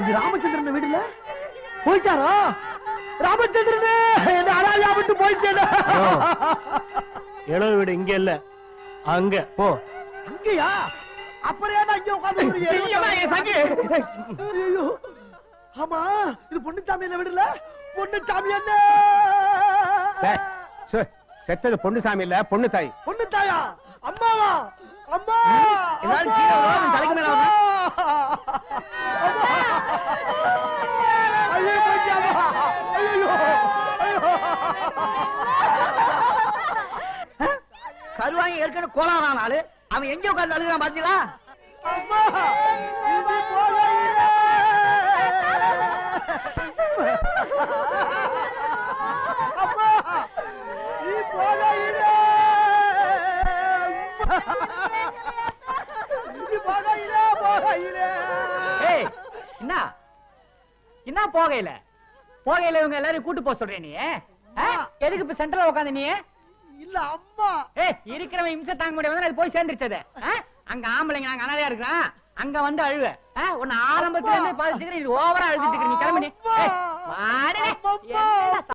இது ராமச்சந்திரன் வீடுல போயிட்டாரா? ராமச்சந்திரனே என்ன அராஜா விட்டு போயிட்டேடா. இளவு வீடு இங்க இல்ல, அங்க போ. அங்கயா? அப்புறம் ஏன் அங்க உட்கார்ந்து? ஆமா, இது பொன்னுச்சாமி வீடுல. பொன்னுச்சாமி என்ன? செத்தது பொன்னுசாமி இல்ல, பொண்ணு தாய். பொண்ணு தாயா? அம்மாவா? அம்மா தலைக்கு மேல கருவாங்க ஏற்கனவே கோலான ஆளு அவன் எங்க உட்கார்ந்து அழுகிறான் பாத்தீங்களா? அம்மா நீ போகையிலே அம்மா நீ போகையிலே நீ போகையிலே போகையிலே. ஏய் என்ன என்ன போகையில போகையில இவங்க எல்லாரும் கூட்டு போக சொல்றே நீ? எதுக்கு இப்ப சென்டர்ல உட்காந்து நீ? இல்ல அம்மா. ஏய் இருக்கிறவன் இம்சை தாங்க முடியாது, அது போய் சேர்ந்துருச்சது. அங்க ஆம்பளைங்க நாங்க அனாதையா இருக்கிறோம், அங்க வந்து அழுவ. உன்னை ஆரம்பத்துல இருந்து பாத்துக்கிறேன், ஓவரா அழுதுட்டு இருக்க. நீ கிளம்பி.